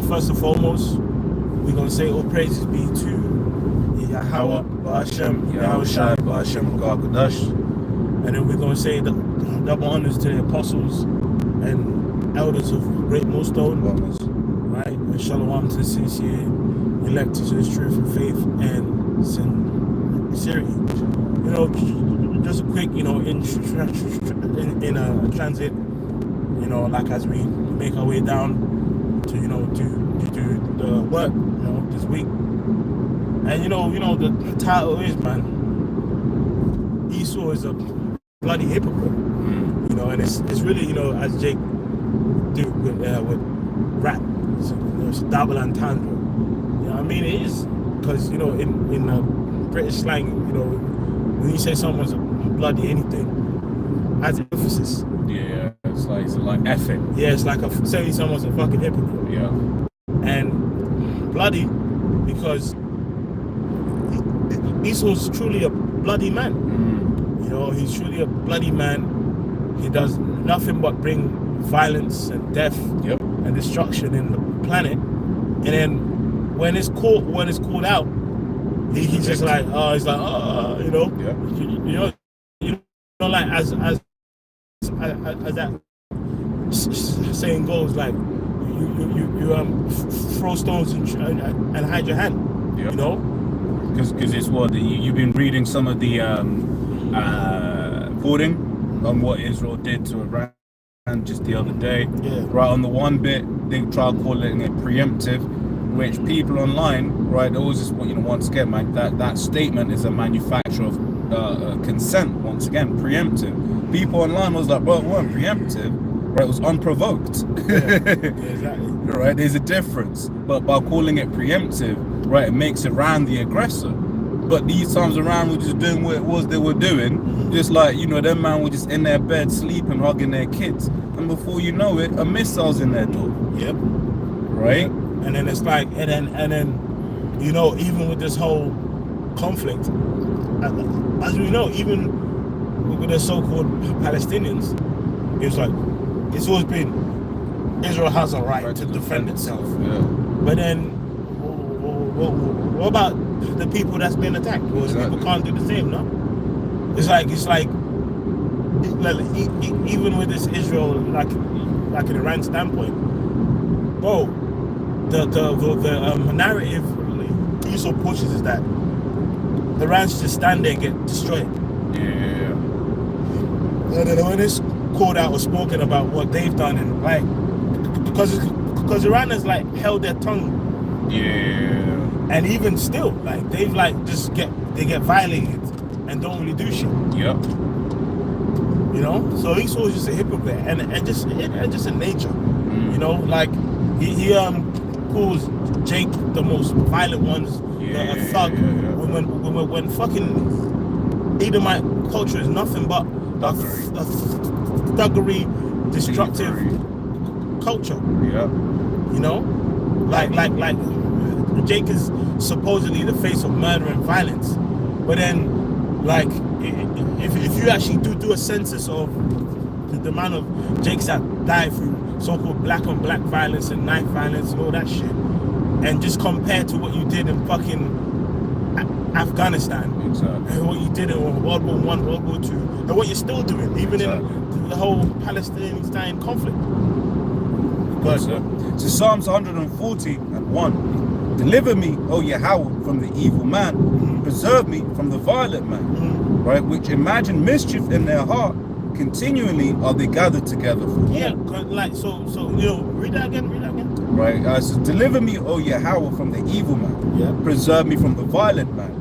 first and foremost, we're going to say all praises be to Yahweh, Ba'ashem, Yahweh Shai, Ba'ashem, Gagadash. And then we're going to say the double honors to the apostles and elders of Great Millstone, right? And shalom to the sincere, elected to this truth of faith and sincerity. You know, just a quick, you know, in a transit, you know, like as we make our way down to, you know, do the work, you know, this week. And you know, the title is, man, Esau is a bloody hypocrite. You know, and it's really, you know, as Jake do with rap, it's double entendre. You know what I mean? It is, because, you know, in British slang, you know, when you say someone's a bloody anything, has emphasis. Yeah, it's like ethic. Yeah, it's like saying someone's a fucking hypocrite. Yeah. And bloody because Esau's truly a bloody man. You know, he's truly a bloody man. He does nothing but bring violence and death and destruction in the planet. And then when it's called out, he's just like, you know, you know, like as that saying goes, like you throw stones and hide your hand. You know, because it's what you've been reading some of the reporting on what Israel did to Iran just the other day. Right, on the one bit they try calling it preemptive, which people online, right, they always just, you know, once again, man, that statement is a manufacture of consent. Once again, preemptive. People online was like, well, it wasn't preemptive, right? It was unprovoked. Exactly. Right, there's a difference. But by calling it preemptive, right, it makes Iran the aggressor. But these times Iran were just doing what it was they were doing. Just like, you know, them man were just in their bed sleeping, hugging their kids, and before you know it, a missile's in their door. Right. And then it's like, and then, you know, even with this whole conflict, as we know, even with the so-called Palestinians, it's like, it's always been, Israel has a right to defend itself. But then, what about the people that's been attacked? Well, the people can't do the same, no? It's like, even with this Israel, like an Iran standpoint, bro, the narrative Esau pushes is that the Iranians just stand there and get destroyed. And then when it's called out or spoken about what they've done, and like, because Iran has like held their tongue. And even still, like they've like they get violated and don't really do shit. You know, so Esau is just a hypocrite and just in nature. You know, like he calls Jake the most violent ones, a thug. When fucking Edomite culture is nothing but a thuggery, destructive culture. You know, like Jake is supposedly the face of murder and violence, but then, like, if you actually do a census of the amount of Jakes that died through so-called black on black violence and knife violence and all that shit, and just compare to what you did in fucking Afghanistan, and what you did in World War I, World War II, and what you're still doing, even in the whole Palestinian conflict. But so Psalms 140:1. Deliver me, O Yahweh, from the evil man. Preserve me from the violent man. Right, which imagine mischief in their heart. Continually are they gathered together for war. Like so you know, read that again. Right, so deliver me, O Yahweh, from the evil man. Preserve me from the violent man.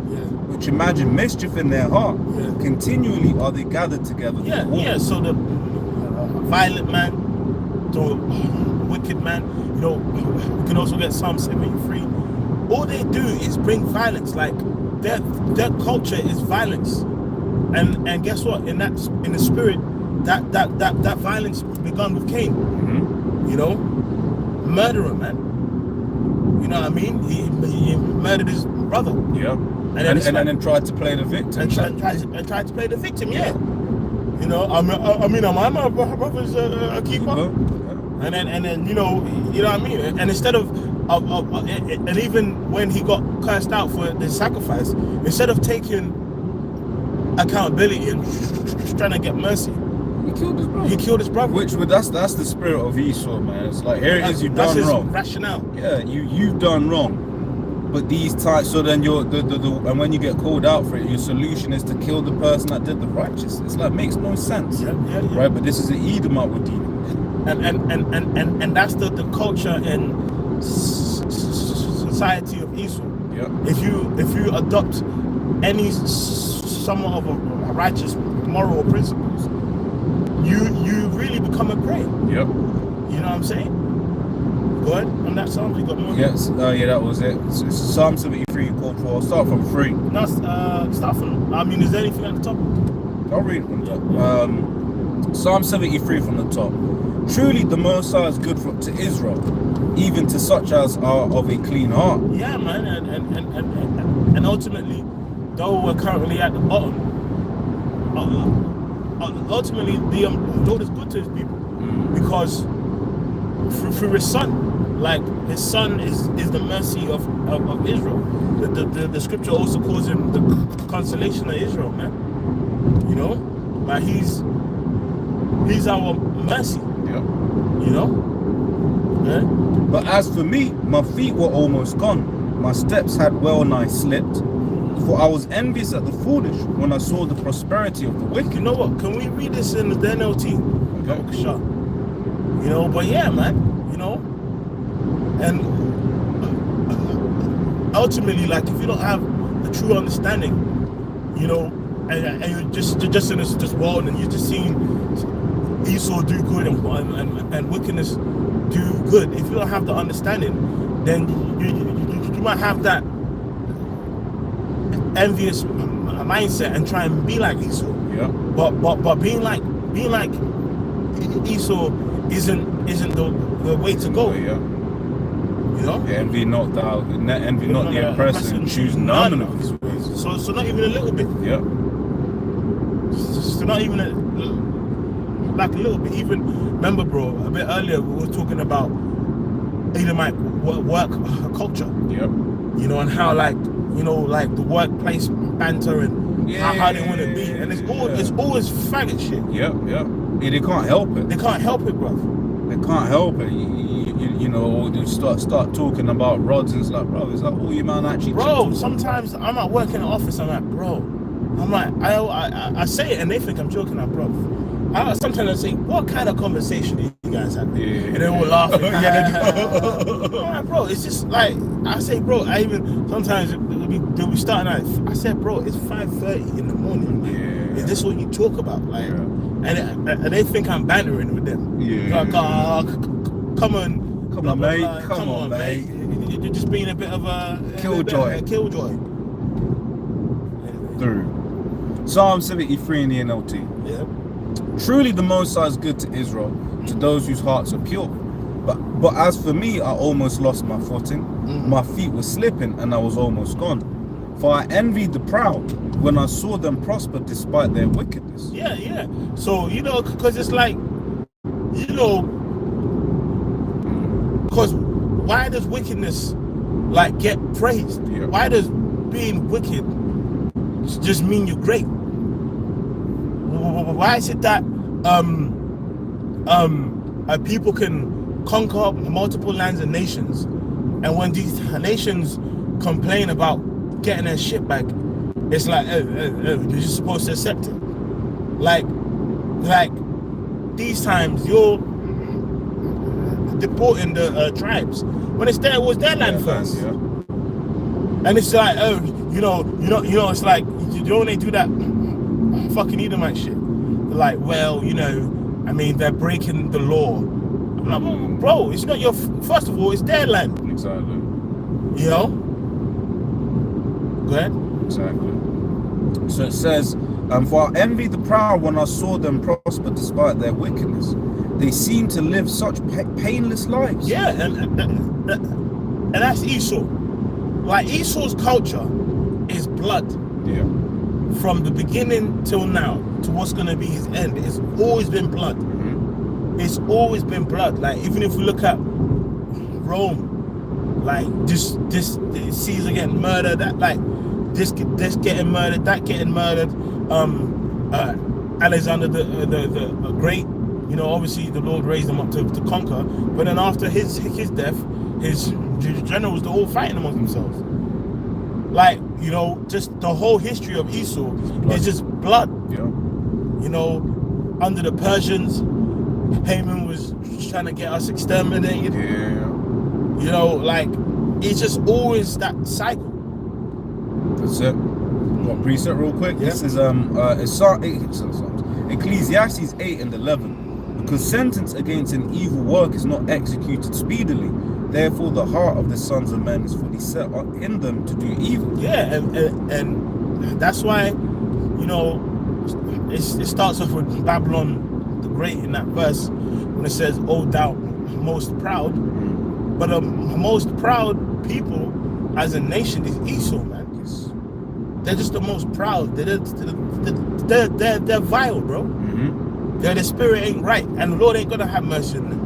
Which imagine mischief in their heart. Continually are they gathered together for war. So the violent man, the wicked man, you know, we can also get Psalm 73. All they do is bring violence. Like their culture is violence, and guess what? In the spirit, that violence begun with Cain. You know, murderer, man. You know what I mean? He murdered his brother. And then tried to play the victim. And tried to play the victim. You know, I mean, am I my brother's a keeper? And then you know what I mean. And instead of and even when he got cursed out for the sacrifice, instead of taking accountability and trying to get mercy, he killed his brother. He killed his brother. That's the spirit of Esau, man. It's like, here it is, you've done wrong. Rationale. Yeah, you've done wrong. But these types, so then you're and when you get called out for it, your solution is to kill the person that did the righteous. It's like, makes no sense. Yeah. Right? But this is an Edomite we're dealing with. And that's the culture and society of Esau. Yeah. If you adopt any somewhat of a righteous moral principles, you really become a prey. Yep. You know what I'm saying? Go ahead on that psalm. You got more? Yes. Yeah, that was it. It's Psalm 73 called for. I'll start from 3. No, start from. I mean, is there anything at the top? I'll read it from the top. Psalm 73 from the top. Truly, the Most High is good to Israel, even to such as are of a clean heart. Yeah, man, and ultimately, though we're currently at the bottom, ultimately the Lord is good to His people because through His Son, like His Son is the mercy of Israel. The Scripture also calls Him the consolation of Israel, man. You know, like He's our mercy. Yeah. You know? Yeah. But as for me, my feet were almost gone. My steps had well nigh slipped. For I was envious at the foolish when I saw the prosperity of the wicked. You know what? Can we read this in the NLT? Okay. Sure. You know, but yeah, man. You know? And ultimately, like, if you don't have the true understanding, you know, and you're just in this world and you're just seeing Esau do good and wickedness do good. If you don't have the understanding, then you might have that envious mindset and try and be like Esau. Yeah. But being like Esau isn't the way to go. Yeah. You know? Yeah, envy not the oppressor, and choose none of his ways. So not even a little bit. Yeah. So not even like a little bit. Even remember, bro, a bit earlier we were talking about Edomite work culture. Yep. You know, and how like, you know, like the workplace banter and how they want to be, and it's always faggot shit. Yeah, they can't help it. They can't help it, bro. They can't help it. You know, they start talking about rods and it's like, bro, is that all you man actually? Bro, sometimes I'm at work in the office. I'm like, bro. I'm like, I say it and they think I'm joking. I'm bro. Sometimes I say, what kind of conversation do you guys have? Yeah. And they're all laughing. I'm like, bro, it's just like, I say, bro, I even, sometimes they'll be starting at, I said, bro, it's 5:30 in the morning. Yeah. Is this what you talk about? Like, and they think I'm bantering with them. Yeah. Like, come on. Come on, mate. Come on, mate. You're just being a bit of a killjoy. Killjoy. Through Psalm 73 in the NLT. Yeah. Truly the Most High is good to Israel, to those whose hearts are pure. But as for me, I almost lost my footing. My feet were slipping and I was almost gone. For I envied the proud when I saw them prosper despite their wickedness. Yeah. So, you know, because it's like, you know, because why does wickedness like get praised? Yeah. Why does being wicked just mean you're great? Why is it that people can conquer multiple lands and nations, and when these nations complain about getting their shit back, it's like, you're just supposed to accept it? Like these times you're deporting the tribes when it was their land first. Yeah. And it's like, you know, it's like, you know, when they do that fucking Edomite shit, they're like, well, you know, I mean, they're breaking the law. I'm like, well, bro, it's not your, first of all, it's their land. Exactly. You know? Go ahead. Exactly. So it says, for I envy the proud when I saw them prosper despite their wickedness. They seem to live such painless lives. Yeah, and that's Esau. Like, Esau's culture is blood. Yeah. From the beginning till now, to what's going to be his end, it's always been blood. It's always been blood. Like, even if we look at Rome, like this Caesar getting murdered, that like this getting murdered, that getting murdered. Alexander the Great, you know, obviously the Lord raised him up to conquer, but then after his death, his generals, they're all fighting among themselves. Like, you know, just the whole history of Esau is just blood. Yeah. You know, under the Persians, Haman was trying to get us exterminated. Yeah. You know, like, it's just always that cycle. That's it. Got preset real quick. Yeah. This is Ecclesiastes 8 and 11. Because sentence against an evil work is not executed speedily. Therefore, the heart of the sons of men is fully set in them to do evil. Yeah, and that's why, you know, it starts off with Babylon the Great in that verse when it says, "O thou most proud." But the most proud people as a nation is Esau, man. They're just the most proud. They're vile, bro. Mm-hmm. Their spirit ain't right, and the Lord ain't gonna have mercy on them.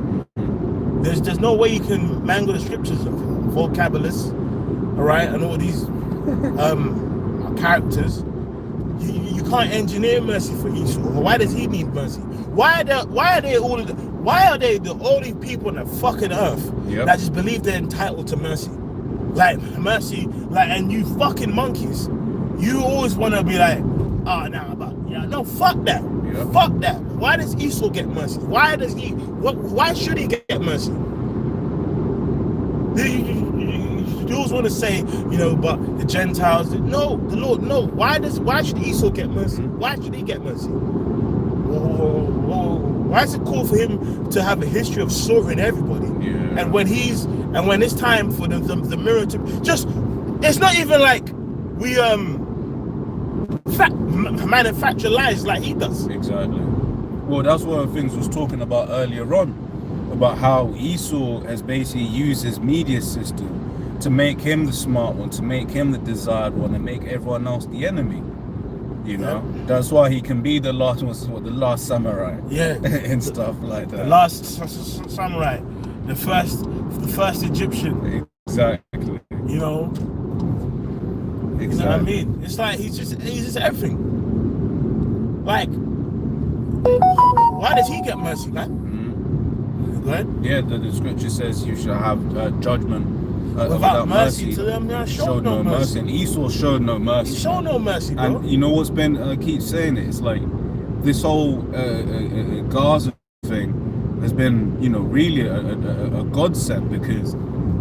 There's no way you can mangle the scriptures of vocabularists, all right, and all these characters. You can't engineer mercy for Esau. Why does he need mercy? Why are they the only people on the fucking earth that just believe they're entitled to mercy? Like mercy, like, and you fucking monkeys, you always want to be like, oh no, fuck that. Yeah. Fuck that. Why does Esau get mercy? Why should he get mercy? You always want to say, you know, but the Gentiles, no, the Lord, no. Why should Esau get mercy? Why should he get mercy? Why is it cool for him to have a history of slaughtering everybody? Yeah. And when it's time for the mirror to just, it's not even like we manufacture lies like he does. Exactly. Well, that's one of the things I was talking about earlier on, about how Esau has basically used his media system to make him the smart one, to make him the desired one, and make everyone else the enemy. You know, that's why he can be the last one, the last samurai, and stuff like that. The last samurai, the first Egyptian. Exactly. You know. Exactly. You know what I mean? It's like he's just everything. Like, why does he get mercy, man? Mm-hmm. Go ahead. Yeah, the scripture says you shall have judgment without mercy to them. Showed no mercy. And Esau showed no mercy. He showed no mercy, bro. And you know what's been keep saying it? It's like this whole Gaza thing has been, you know, really a godsend, because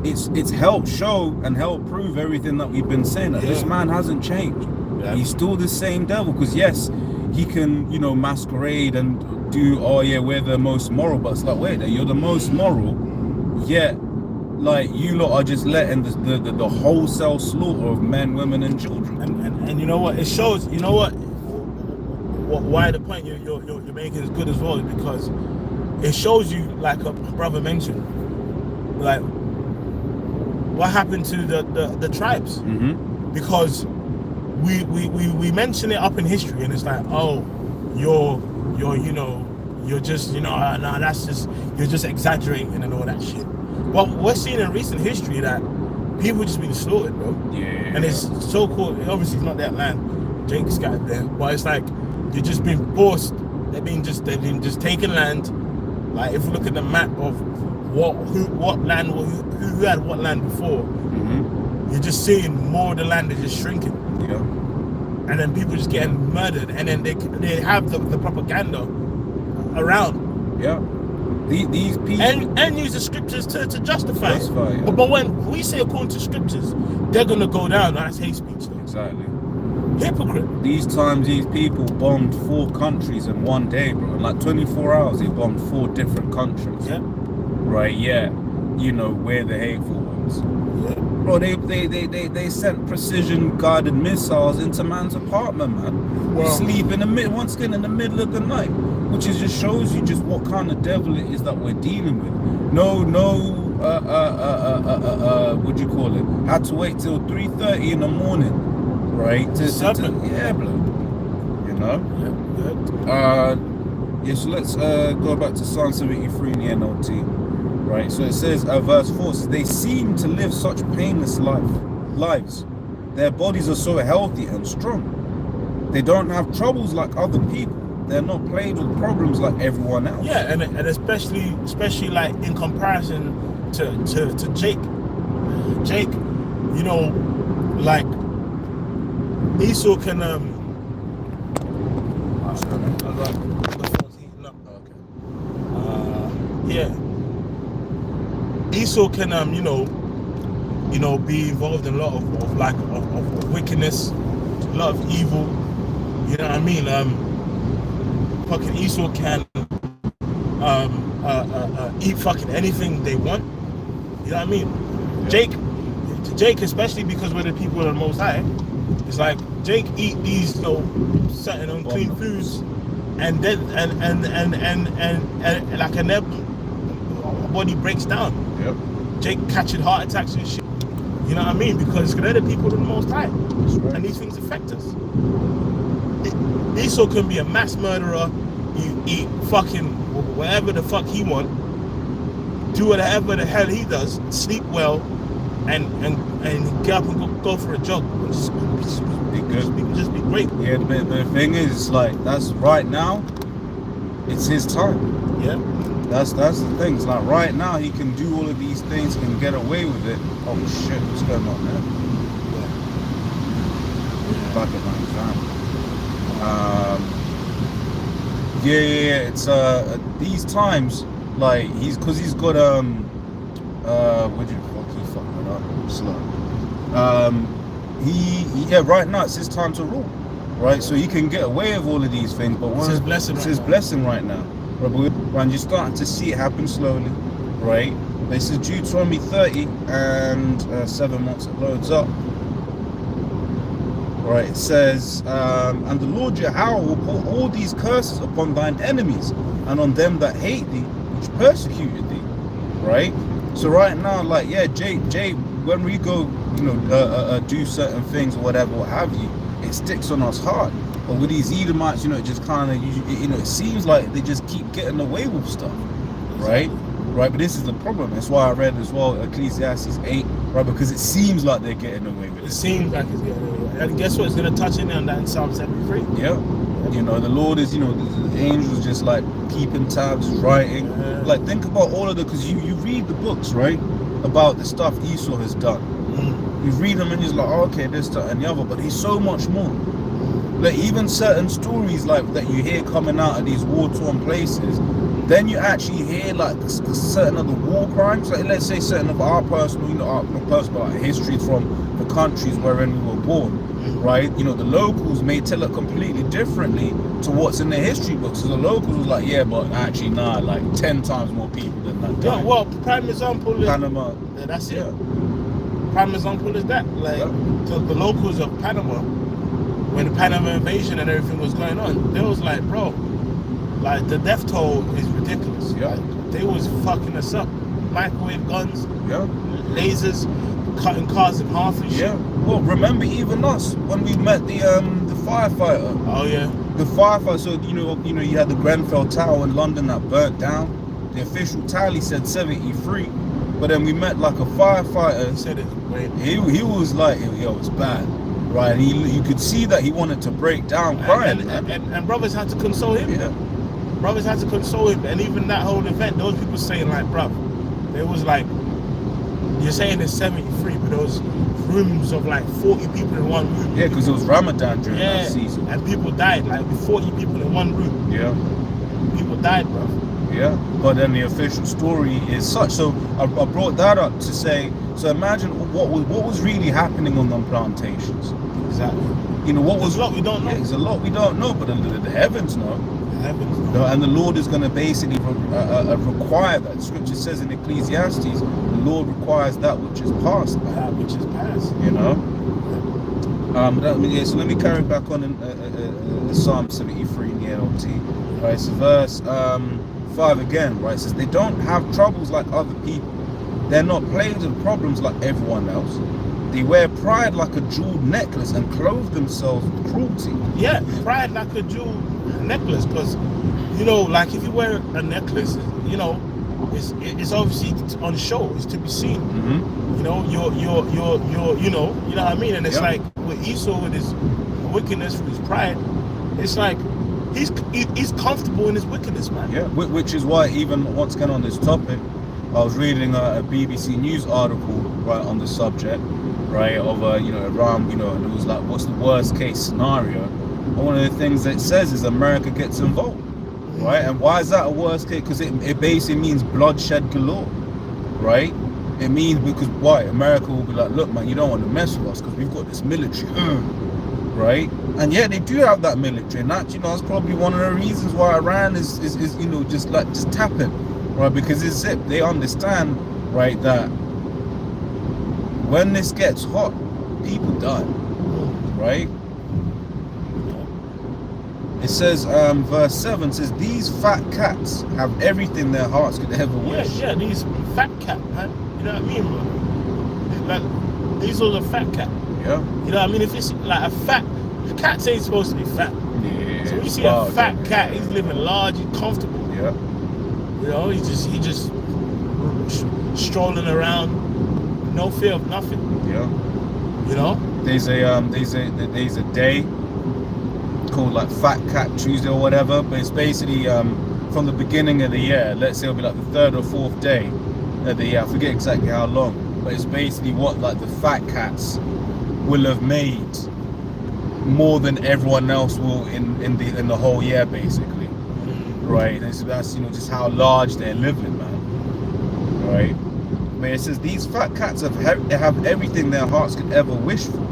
it's helped show and helped prove everything that we've been saying, that this man hasn't changed. He's still the same devil. Because yes, he can, you know, masquerade and do, oh yeah, we're the most moral, but it's like, wait, you're the most moral, yet like you lot are just letting the wholesale slaughter of men, women, and children. And you know what? It shows. You know what? Why the point you're making is good as well, is because it shows you, like a brother mentioned, like what happened to the tribes. Mm-hmm. Because we mention it up in history, and it's like, oh, you're you know, you're just, you know, no, that's just, you're just exaggerating and all that shit. Well, we're seeing in recent history that people just been slaughtered, bro. Yeah. And it's so cool. Obviously, it's not that land. Jake's got there, but it's like they've just been forced. They've been just taking land. Like, if you look at the map of what land, who had what land before, you're just seeing more of the land is just shrinking. Yeah. And then people just getting murdered, and then they have the propaganda around. Yeah. These people and use the scriptures to justify it. Yeah. But when we say according to scriptures, they're gonna go down. That's hate speech. Though. Exactly. Hypocrite. These times, these people bombed 4 countries in one day, bro. In like 24 hours, they bombed 4 different countries. Yeah. Right. Yeah. You know, we're the hateful ones. Yeah. Bro, they sent precision guided missiles into man's apartment, man. Wow. You sleep in the once again in the middle of the night, which is just shows you just what kind of devil it is that we're dealing with. No, what do you call it? Had to wait till 3:30 in the morning, right? Yeah, bro. You know. Yeah. Yeah. So let's go back to Psalm 73 in the NLT. right? So it says, verse 4 says, they seem to live such painless lives. Their bodies are so healthy and strong. They don't have troubles like other people. They're not plagued with problems like everyone else. Yeah, and especially like in comparison to Jake. Jake, you know, like Esau can Okay. yeah. Esau can you know, be involved in a lot of wickedness, a lot of evil. You know what I mean? Fucking Esau can eat fucking anything they want. You know what I mean? Yeah. Jake, especially because we're the people of the Most High, it's like Jake eat these certain unclean foods, and then and like and their body breaks down. Yep. Jake catching heart attacks and shit. You know what I mean? Because they're the people of the Most High, right. and these things affect us. Esau can be a mass murderer. You eat fucking whatever the fuck he want, do whatever the hell he does, sleep well, and get up and go for a jog. Just be good. Just be great. Yeah, the thing is, like, that's right now. It's his time. Yeah. That's the thing. It's like right now he can do all of these things, can get away with it. Oh shit, what's going on there? Back at my exam. Yeah, it's these times, like he's got what do you fuck it up? Slow. Yeah, right now it's his time to rule, right? So he can get away with all of these things, but it's his blessing. It's his blessing right now. And you're starting to see it happen slowly, right? This is Deuteronomy 30 and 7 months it loads up. Right, it says, and the Lord Yahweh will put all these curses upon thine enemies and on them that hate thee, which persecuted thee. Right? So right now, like, yeah, Jay, when we go, do certain things or whatever, what have you, it sticks on us hard. But with these Edomites, it just kind of, it seems like they just keep getting away with stuff, right? Right, but this is the problem. That's why I read as well Ecclesiastes 8, right? Because it seems like they're getting away with it. It seems like it's getting away with it. And guess what? It's going to touch in on that in Psalm 73. Yeah. The Lord is, the angels just like keeping tabs, writing. Yeah. Like, think about all of the, because you read the books, right? About the stuff Esau has done. You read them and you're like, oh, okay, this, that, and the other. But he's so much more. Like, even certain stories like that you hear coming out of these war-torn places, then you actually hear like certain of the war crimes, like let's say certain of our personal, our history from the countries wherein we were born, right? The locals may tell it completely differently to what's in the history books. So the locals was like, yeah, but actually, nah, like 10 times more people than that. Yeah, well, prime example is Panama. Yeah, that's it. Yeah. Prime example is that, like, the locals of Panama, when the Panama invasion and everything was going on, they was like, bro, like, the death toll is ridiculous. Yeah. Like, they was fucking us up. Microwave guns, lasers, cutting cars in half and shit. Yeah. Well, remember even us when we met the firefighter. Oh yeah. The firefighter. So you had the Grenfell Tower in London that burnt down. The official tally said 73, but then we met like a firefighter. He said it. Wait. He was like, yo, it's bad. Right, you could see that he wanted to break down, crying. And brothers had to console him. Yeah. Brothers had to console him, and even that whole event, those people saying like, bruv, it was like, you're saying it's 73, but there was rooms of like 40 people in one room. Yeah, because it was Ramadan during that season. And people died, like 40 people in one room. Yeah. People died, bruv. Yeah, but then the official story is such. So I brought that up to say, so imagine what was really happening on them plantations. Exactly. What was a lot we don't know. Yeah, there's a lot we don't know, but the heavens know. The heavens know. And the Lord is going to basically require that. Scripture says in Ecclesiastes, the Lord requires that which is past. That which is past. So let me carry back on in Psalm 73 in the NLT. Right, so verse 5 again, right? It says, they don't have troubles like other people. They're not plagued with problems like everyone else. They wear pride like a jeweled necklace and clothe themselves with cruelty. Yeah, pride like a jeweled necklace, because, like if you wear a necklace, it's obviously on show. It's to be seen. Mm-hmm. You know, you're you know what I mean. And it's like with Esau, with his wickedness, with his pride, it's like he's comfortable in his wickedness, man. Yeah, which is why even once again on this topic, I was reading a BBC News article right on the subject, right, of you know, Iran, you know, and it was like, what's the worst case scenario? And one of the things that it says is America gets involved, right? And why is that a worst case? Because it basically means bloodshed galore, right? It means because why? America will be like, look, man, you don't want to mess with us because we've got this military, right? And yeah, they do have that military, and that, you know, that's probably one of the reasons why Iran is you know, just tapping, right? Because it's it. They understand, right, that when this gets hot, people die, right? It says, verse 7 says, these fat cats have everything their hearts could ever wish. Yeah, these fat cat, man. You know what I mean, bro? Like, these are the fat cat. Yeah. You know what I mean? If it's like a fat, cats ain't supposed to be fat. Yeah. So when you see a fat cat, he's living large, he's comfortable. Yeah. You know, he just strolling around, no fear of nothing. Yeah. You know? There's a day called like Fat Cat Tuesday or whatever, but it's basically from the beginning of the year. Let's say it'll be like the 3rd or 4th day of the year. I forget exactly how long, but it's basically what like the fat cats will have made more than everyone else will in the whole year, basically, right? And that's you know, just how large they're living, man, right? But it says these fat cats have everything their hearts could ever wish for,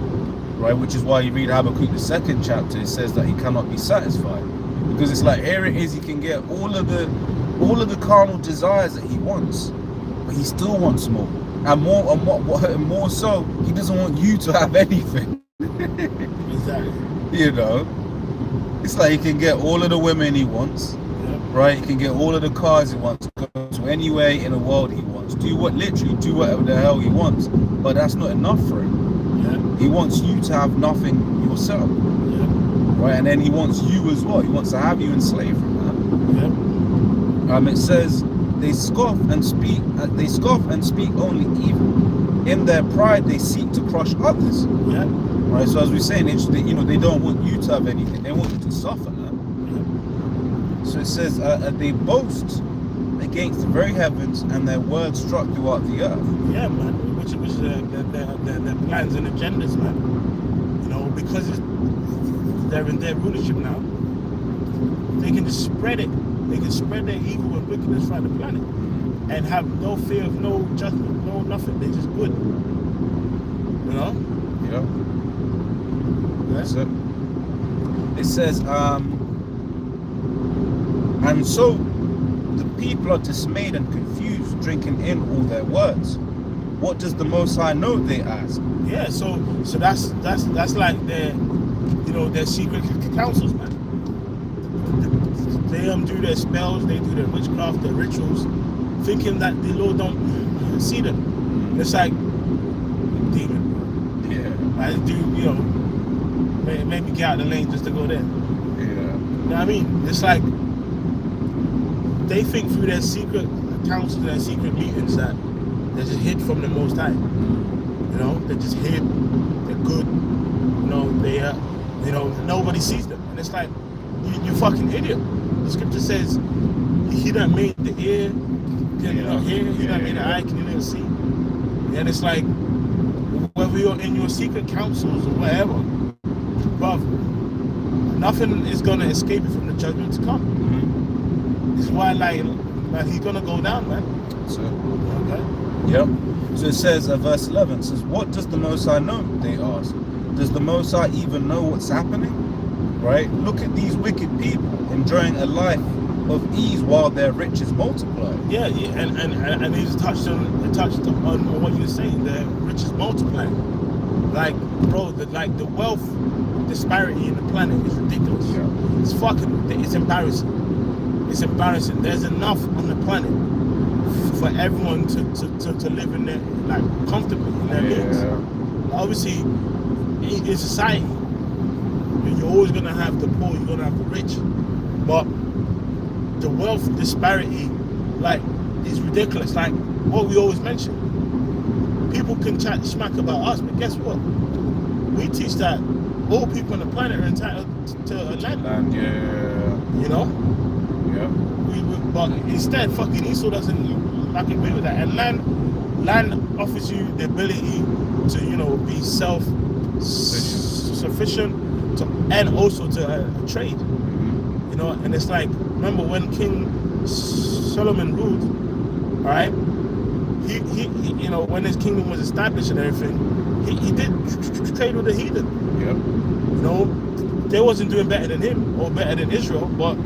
right? Which is why you read Hypocrite, the 2nd chapter. It says that he cannot be satisfied, because it's like, here it is, he can get all of the carnal desires that he wants, but he still wants more and more, and more so, he doesn't want you to have anything. Exactly. You know, it's like he can get all of the women he wants, right? He can get all of the cars he wants, go to anywhere in the world he wants, literally do whatever the hell he wants, but that's not enough for him. He wants you to have nothing yourself, right? And then he wants you as well. He wants to have you in slavery, man. It says they scoff and speak only evil. In their pride, they seek to crush others. Right. So as we're saying, you know, they don't want you to have anything. They want you to suffer, man. So it says they boast against the very heavens, and their words struck throughout the earth. Yeah, man. Which is their plans and agendas, man. You know, because they're in their rulership now, they can just spread it. They can spread their evil and wickedness throughout the planet, and have no fear of no judgment, no nothing. They're just good. You know? Yeah. That's it. It says, and so the people are dismayed and confused, drinking in all their words. What does the Most High know? They ask. Yeah, so that's like their, you know, their secret councils, man. They do their spells, they do their witchcraft, their rituals, thinking that the Lord don't see them. It's like demon. Yeah. I do, you know, maybe get out the lane just to go there. Yeah. You know what I mean? It's like they think through their secret councils, their secret meetings, that they're just hid from the Most High. You know, they're just hid. They're good. You know, you know, nobody sees them, and it's like, you fucking idiot. The scripture says, he that made the ear, can you not hear? He that made the eye, can you not see? And it's like, whether you're in your secret councils or whatever, bruv, nothing is gonna escape you from the judgment to come. This is why, like he's gonna go down, man. So, okay. Yep. So it says, verse 11 says, what does the Most High know? They ask. Does the Most High even know what's happening? Right? Look at these wicked people enjoying a life of ease while their riches multiply. Yeah, and he's touched on what you were saying. Their riches multiply. Like, bro, the wealth disparity in the planet is ridiculous. Yeah. It's fucking, it's embarrassing. It's embarrassing. There's enough on the planet for everyone to live in their, like, comfortably in their means. Obviously, in society, you're always gonna have the poor, you're gonna have the rich, but the wealth disparity, like, is ridiculous. Like what we always mention. People can chat smack about us, but guess what? We teach that all people on the planet are entitled to a land. You know? Yeah. But instead, fucking Esau doesn't like agree with that. And land offers you the ability to, you know, be self-sufficient and also to trade. You know, and it's like, remember when King Solomon ruled, all right? He you know, when his kingdom was established and everything, he did trade with the heathen. Yep. You know, they wasn't doing better than him or better than Israel, but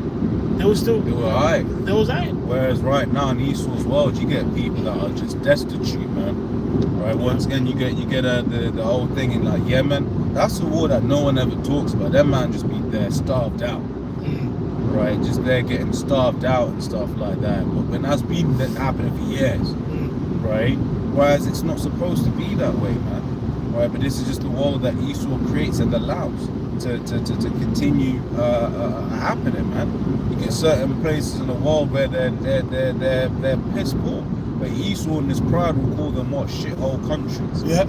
they were still. They were alright. They was alright. Whereas right now in Esau's world, you get people that are just destitute, man. Right. Once again, you get the whole thing in like Yemen. That's a war that no one ever talks about. That man just be there starved out. Right, just there getting starved out and stuff like that. But when that's been happening for years, right? Whereas it's not supposed to be that way, man. Right, but this is just the world that Esau creates and allows to continue happening, man. You get certain places in the world where they're piss poor, but Esau in his pride will call them what, shithole countries. Yeah.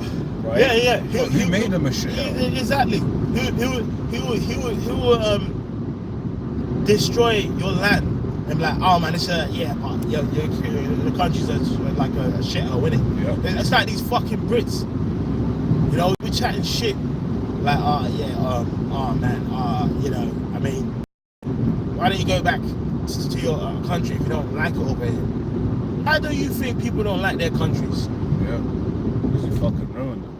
Right. Yeah. He made them a shithole. Exactly. He will destroy your land and be like, oh man, it's your country's like a shithole, innit? Yeah. It's like these fucking Brits. You know, we chatting shit like, you know, I mean, why don't you go back to your country if you don't like it over here? Why do you think people don't like their countries? Yeah, because you fucking ruined them.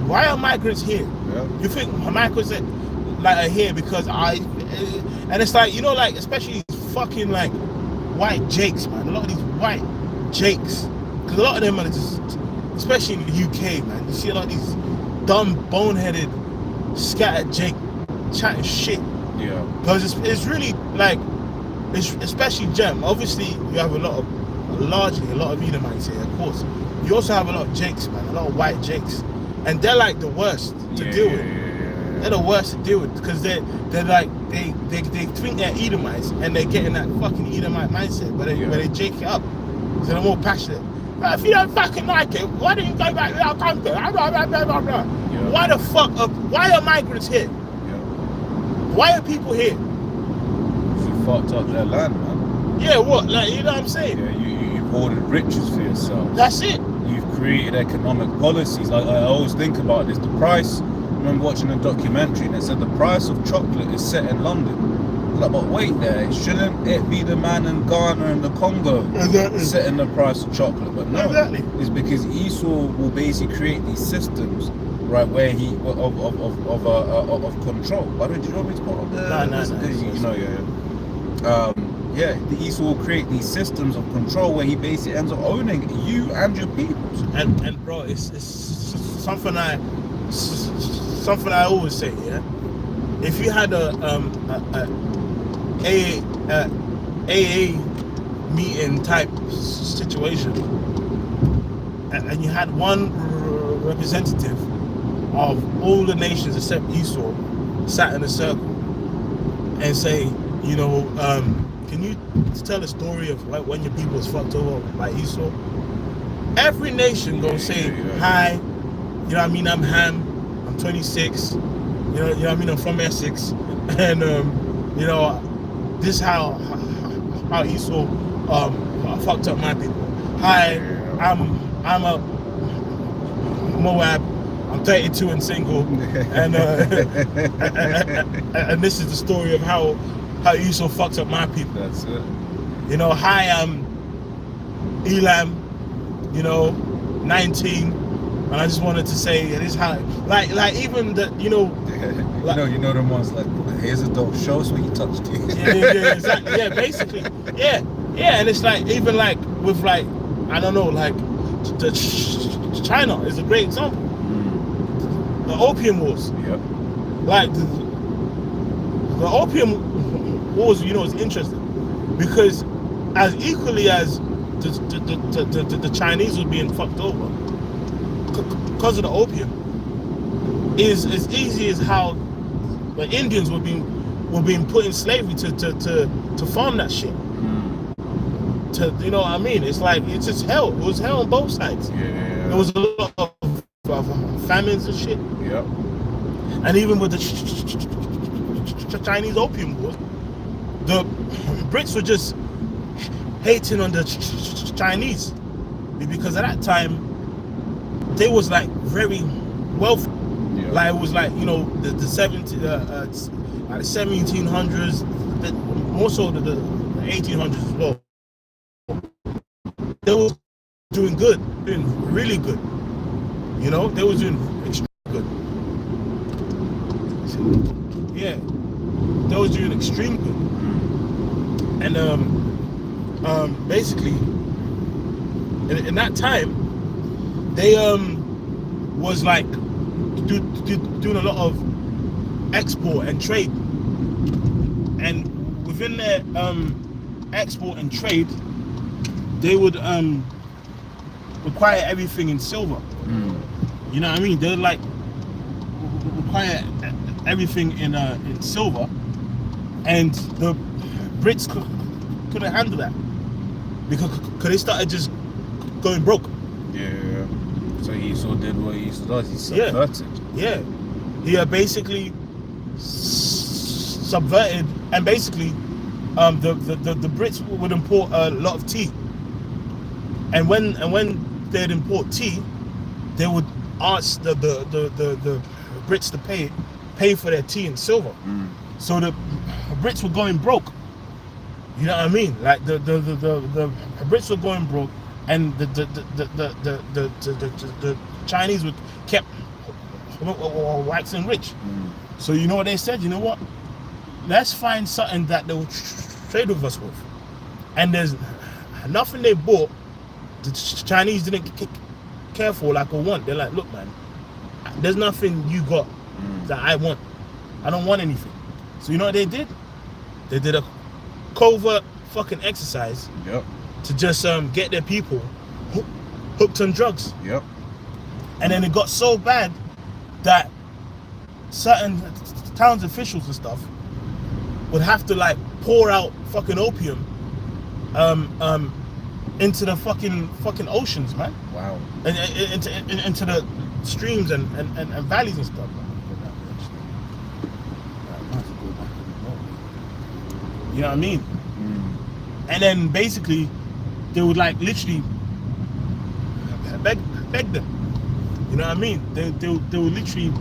Why are migrants here? Yeah. You think migrants are here because and it's like, you know, like especially these fucking like white jakes, man. A lot of these white jakes, because a lot of them are just, especially in the UK, man. You see a lot of these dumb, boneheaded, scattered jake chatting shit. Yeah. Because it's really like, especially Gem. Obviously, you have largely a lot of Edomites here, of course. You also have a lot of jakes, man. A lot of white jakes, and they're like the worst to deal with. They're the worst to deal with because they're like they think they're Edomites and they get in that fucking Edomite mindset where they jake it up, so they're more passionate. But if you don't fucking like it, why don't you go back to our country? Why the fuck? Why are migrants here? Why are people here? You fucked up their land, man. Yeah, what? Like, you know what I'm saying? Yeah, you've hoarded riches for yourself. That's it. You've created economic policies. Like I always think about this. The price. I remember watching a documentary and it said the price of chocolate is set in London. Like, but wait there, shouldn't it be the man in Ghana and the Congo setting the price of chocolate? But no, it's because Esau will basically create these systems, right, where he of control. Why don't you know what it's called? The Esau will create these systems of control where he basically ends up owning you and your people. And bro, it's something I always say, yeah. If you had a AA meeting type situation, and you had one representative of all the nations except Esau sat in a circle and say, you know, can you tell a story of when your people was fucked over by Esau? Every nation gonna say, hi, you know what I mean, I'm Ham, I'm 26, you know what I mean, I'm from Essex, and you know, this is how Esau fucked up my people. Hi, I'm a Moab, I'm 32 and single, and and this is the story of how Esau fucked up my people. That's it. You know, hi, I'm Elam, you know, 19, and I just wanted to say it is how, like even the, you know, like, you know them ones like, here's a dope, show us what you touched. yeah, exactly, yeah, basically, yeah, and it's like, even like with like, I don't know, like China is a great example. The Opium Wars. Yep. Like the Opium Wars, you know, is interesting because as equally as the Chinese were being fucked over because of the opium, is as easy as how the Indians were being put in slavery to farm that shit, you know what I mean? It's like, it's just hell. It was hell on both sides. Yeah. There was a lot of famines and shit. Yep. And even with the Chinese Opium War, the Brits were just hating on the Chinese, because at that time they was like very wealthy. Yeah. Like, it was like, you know, the 1700s, more so the 1800s as well. They were doing good, doing really good. You know, they was doing extremely good. Yeah, they was doing extremely good. And basically, in that time, they was like doing a lot of export and trade, and within their export and trade, they would require everything in silver. You know what I mean? They would like require everything in silver, and the Brits couldn't handle that because they started just going broke. Yeah. So Esau did what Esau does. He subverted. Yeah. He basically subverted, and basically the Brits would import a lot of tea, and when they'd import tea, they would ask the Brits to pay for their tea in silver. So the Brits were going broke. You know what I mean? Like the Brits were going broke, and the Chinese were kept waxing rich. So you know what they said? You know what? Let's find something that they'll trade with us with. And there's nothing they bought the Chinese didn't care for, like, or want. They're like, look, man, there's nothing you got that I want. I don't want anything. So you know what they did? They did a covert fucking exercise. Yep. To just get their people hooked on drugs. Yep. And then it got so bad that certain towns officials and stuff would have to like pour out fucking opium into the fucking oceans, man. Wow. And into the streams and valleys and stuff. You know what I mean? And then basically they would like literally beg them. You know what I mean? They would literally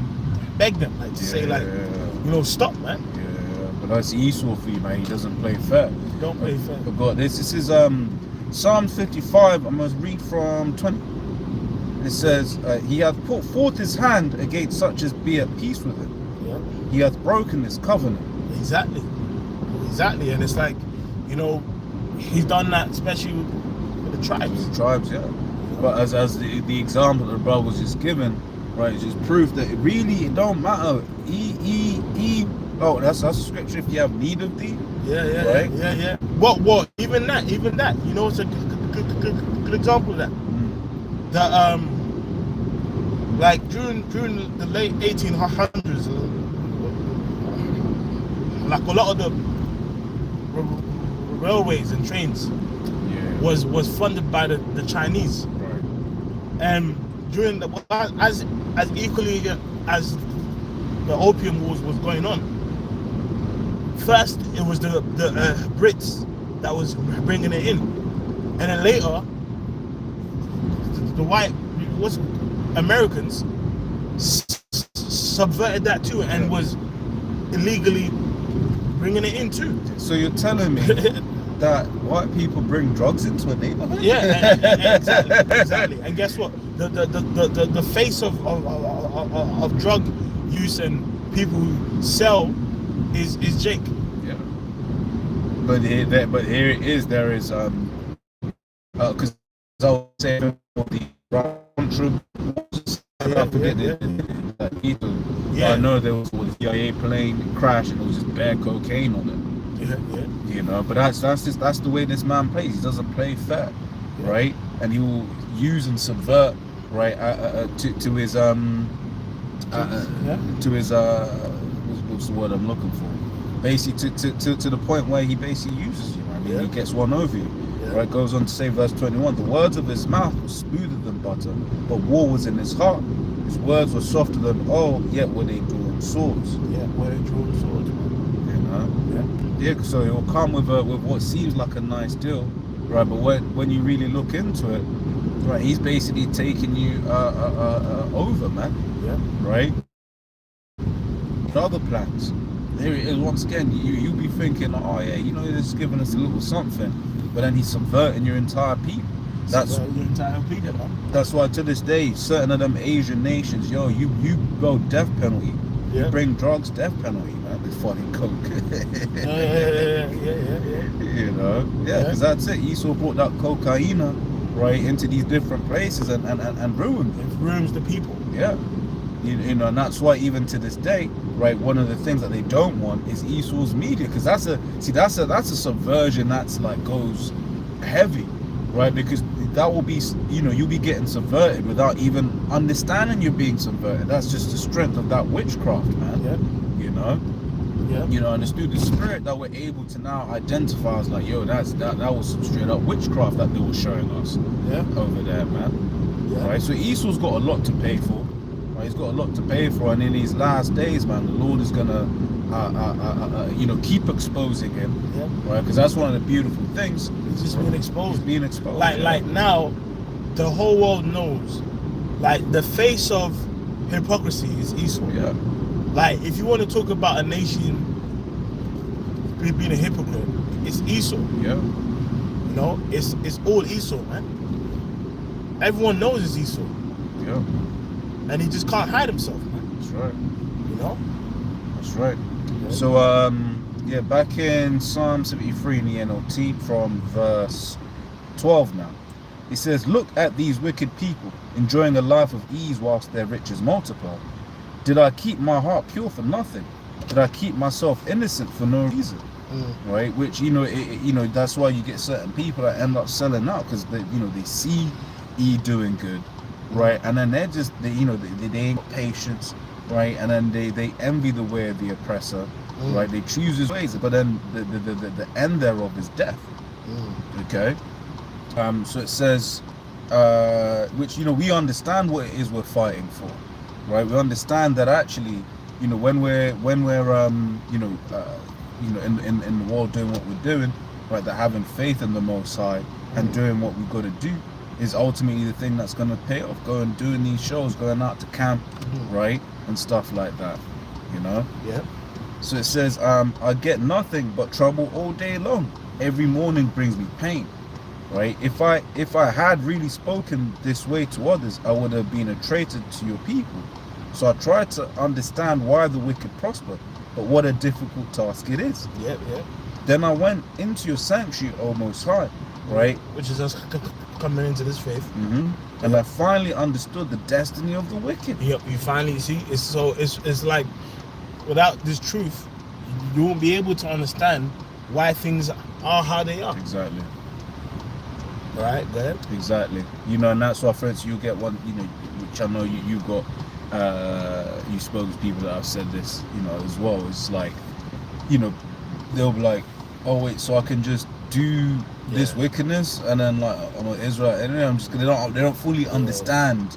beg them, like to say like, you know, stop, man. Yeah, but that's Esau for you, man. He doesn't play fair. Don't play fair. But God, this is Psalm 55. I must read from 20. It says, he hath put forth his hand against such as be at peace with him. Yeah. He hath broken his covenant. Exactly. And it's like, you know, he's done that especially with the tribes. The tribes, yeah. But as the example that the brother was just given, right, it's just proof that it don't matter. Oh, that's a scripture. If you have need of thee. Yeah. Right? Yeah. What? Even that. You know, it's a good example of that. That like during the late 1800s, like a lot of the railways and trains was funded by the Chinese. Right. And during as equally as the opium wars was going on, first it was the Brits that was bringing it in, and then later the white Americans subverted that too and was illegally bringing it in too. So you're telling me that white people bring drugs into a neighborhood? Yeah, exactly. And guess what? The face of drug use and people who sell is Jake. Yeah. But here it is. There is because I was saying the contra. I forget I know there was a CIA plane crash and it was just bare cocaine on it. Yeah. You know, but that's the way this man plays. He doesn't play fair, right? And he will use and subvert, right, to his what's the word I'm looking for? Basically, to the point where he basically uses you. I mean, he gets one over you. Right, goes on to say, verse 21, the words of his mouth were smoother than butter, but war was in his heart. His words were softer than oil, yet were they drawn swords. Yeah, were they drawn swords, man. Yeah, so it will come with what seems like a nice deal, right? But when you really look into it, right, he's basically taking you over, man. Yeah. Right? Other plans. There it is once again. You'll be thinking, oh yeah, you know, he's giving us a little something, but then he's subverting your entire people. That's why to this day, certain of them Asian nations, yo, you go death penalty. Yeah. You bring drugs, death penalty, man. It's fucking coke. Yeah. You know, because that's it. Esau brought that cocaine right into these different places and ruined them. It ruins the people. Yeah. You know, and that's why even to this day, right, one of the things that they don't want is Esau's media, because that's a subversion that's like goes heavy, right? Because that will be, you know, you'll be getting subverted without even understanding you're being subverted. That's just the strength of that witchcraft, man. Yeah. You know. Yeah. You know, and it's through the spirit that we're able to now identify as like, yo, that was some straight up witchcraft that they were showing us over there, man. Yeah. Right. So Esau's got a lot to pay for. Right? He's got a lot to pay for, and in these last days, man, the Lord is gonna, you know, keep exposing him. Yeah. Right. Because that's one of the beautiful things. He's just being exposed. He's being exposed. Like now, the whole world knows. Like the face of hypocrisy is Esau. Yeah. Like, if you want to talk about a nation being a hypocrite, it's Esau. Yeah. You know, it's all Esau, man. Everyone knows it's Esau. Yeah. And he just can't hide himself, man. That's right. You know? That's right. So, yeah, back in Psalm 73 in the NLT from verse 12 now. It says, look at these wicked people, enjoying a life of ease whilst their riches multiply. Did I keep my heart pure for nothing? Did I keep myself innocent for no reason? Right? Which, you know, you know, that's why you get certain people that end up selling out, because they, you know, they see E doing good, right? And then you know, they ain't got patience, right? And then they envy the way of the oppressor, right? They choose his ways, but then the end thereof is death. Okay? So it says, which, you know, we understand what it is we're fighting for. Right, we understand that actually, you know, when we're you know, in the world doing what we're doing, right, that having faith in the Most High and doing what we've got to do is ultimately the thing that's going to pay off. Going doing these shows, going out to camp, right, and stuff like that, you know. Yeah. So it says, I get nothing but trouble all day long. Every morning brings me pain. Right? If I had really spoken this way to others, I would have been a traitor to your people. So I tried to understand why the wicked prosper, but what a difficult task it is. Yeah. Then I went into your sanctuary, O Most High, right? Which is us coming into this faith. And I finally understood the destiny of the wicked. Yep, you finally see. It's like, without this truth, you won't be able to understand why things are how they are. Exactly. Right, good. Exactly. You know, and that's why, for instance, you get one, you know, which I know you got, you spoke to people that have said this, you know, as well. It's like, you know, they'll be like, oh wait, so I can just do this wickedness, and then like I'm an Israel, and then I'm just, they don't fully understand,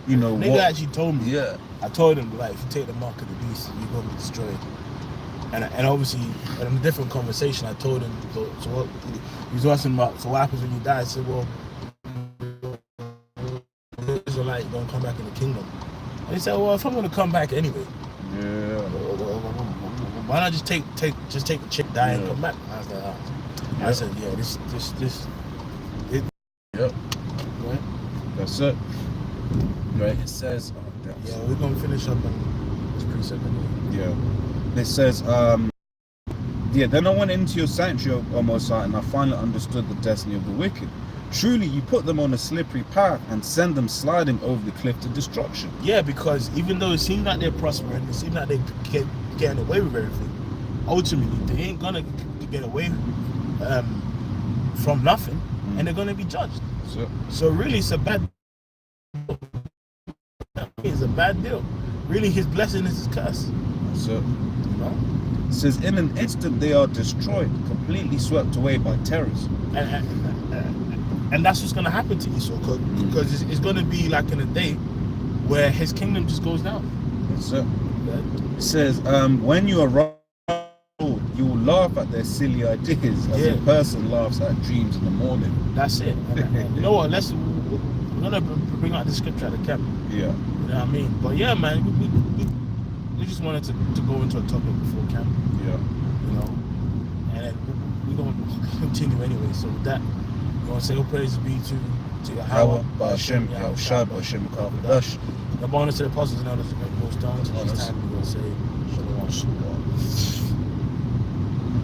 you know. Nigga actually told me. Yeah. I told him, like, if you take the mark of the beast, you're gonna be destroyed. And obviously, in a different conversation, I told him, so what, he was asking about, so what happens when you die? I said, well, Israelite, you're going to come back in the kingdom. And he said, well, if I'm going to come back anyway, why not just take the chick, die, and come back? I was like, I said, yeah, this. Yep. Right? That's it. Right, it says, yeah, we're going to finish up on this precept anyway. Yeah. It says, yeah, then I went into your sanctuary, O Most High, and I finally understood the destiny of the wicked. Truly, you put them on a slippery path and send them sliding over the cliff to destruction. Yeah, because even though it seems like they're prospering, it seems like they're getting away with everything, ultimately, they ain't going to get away from nothing, and they're going to be judged. So really, it's a bad deal. It's a bad deal. Really, his blessing is his curse. That's it. You know? It says, in an instant they are destroyed, completely swept away by terrors. And that's what's going to happen to Esau, because it's going to be like in a day where his kingdom just goes down. Yes, sir. It says, when you arrive, you will laugh at their silly ideas as a person laughs at dreams in the morning. That's it. You know what? We're going to bring out the scripture at the camp. Yeah. You know what I mean? But yeah, man, we just wanted to go into a topic before camp. Yeah. You know? And then we're going to continue anyway. So with that, we want to say all praise be to Yahweh, Ba'ashem, Yahushua, Ba'ashem, Kavadash. The bonus to the apostles and elders that goes down to this time. We're going to say Shalom.